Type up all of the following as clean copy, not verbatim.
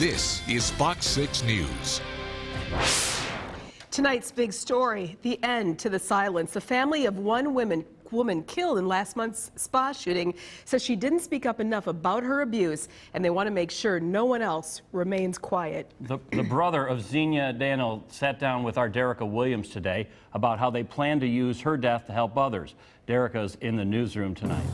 This is Fox 6 News. Tonight's big story, the end to the silence. The family of one woman killed in last month's spa shooting says she didn't speak up enough about her abuse, and they want to make sure no one else remains quiet. The brother of Azana Salon sat down with our Derica Williams today about how they plan to use her death to help others. Derica's in the newsroom tonight.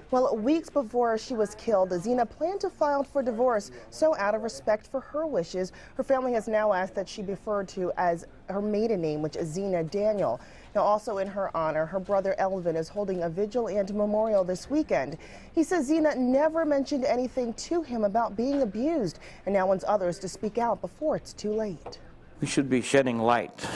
Well, weeks before she was killed, Azana planned to file for divorce. So out of respect for her wishes, her family has now asked that she be referred to as her maiden name, which is Azana Daniel. Now, also in her honor, her brother Elvin is holding a vigil and memorial this weekend. He says Azana never mentioned anything to him about being abused and now wants others to speak out before it's too late. We should be shedding light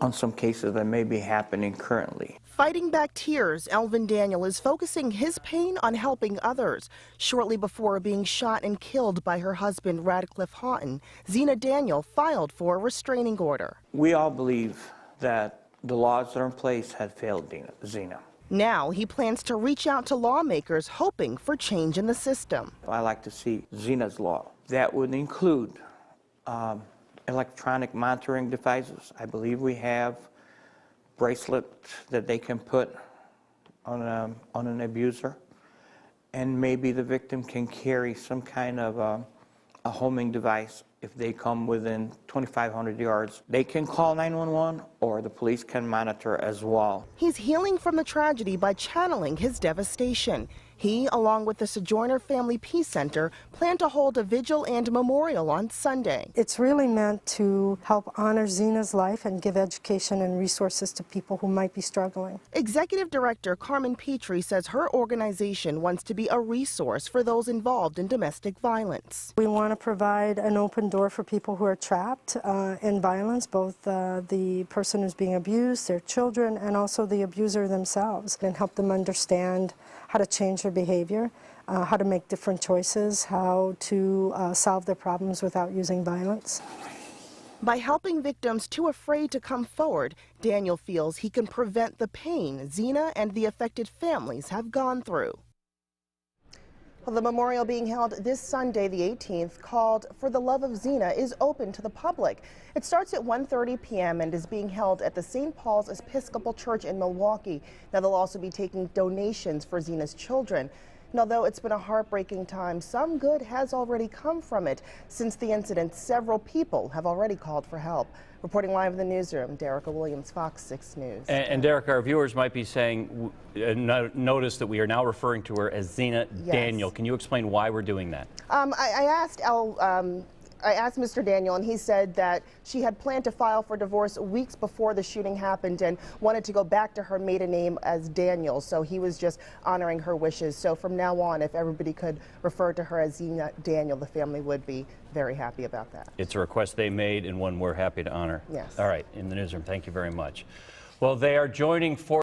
on some cases that may be happening currently. Fighting back tears, Elvin Daniel is focusing his pain on helping others. Shortly before being shot and killed by her husband, Radcliffe Houghton, Azana Daniel filed for a restraining order. We all believe that the laws that are in place had failed Azana. Now he plans to reach out to lawmakers hoping for change in the system. I like to see Azana's law. That would include electronic monitoring devices. I believe we have bracelets that they can put on an abuser, and maybe the victim can carry some kind of a homing device. If they come within 2,500 yards, they can call 911 or the police can monitor as well. He's healing from the tragedy by channeling his devastation. He, along with the Sojourner Family Peace Center, plan to hold a vigil and memorial on Sunday. It's really meant to help honor Zina's life and give education and resources to people who might be struggling. Executive Director Carmen Petrie says her organization wants to be a resource for those involved in domestic violence. We want to provide an open door for people who are trapped in violence, both the person who's being abused, their children, and also the abuser themselves, and help them understand how to change their behavior, how to make different choices, how to solve their problems without using violence. By helping victims too afraid to come forward, Daniel feels he can prevent the pain Azana and the affected families have gone through. Well, the memorial being held this Sunday, the 18th, called For the Love of Azana, is open to the public. It starts at 1:30 p.m. and is being held at the St. Paul's Episcopal Church in Milwaukee. Now, they'll also be taking donations for Azana's children. And although it's been a heartbreaking time, some good has already come from it. Since the incident, several people have already called for help. Reporting live in the newsroom, Derica Williams, Fox 6 News. And Derica, our viewers might be saying, notice that we are now referring to her as Azana Daniel. Can you explain why we're doing that? I asked Mr. Daniel, and he said that she had planned to file for divorce weeks before the shooting happened and wanted to go back to her maiden name as Daniel, so he was just honoring her wishes. So from now on, if everybody could refer to her as Azana Daniel, the family would be very happy about that. It's a request they made and one we're happy to honor. Yes. All right, in the newsroom, thank you very much. Well, they are joining for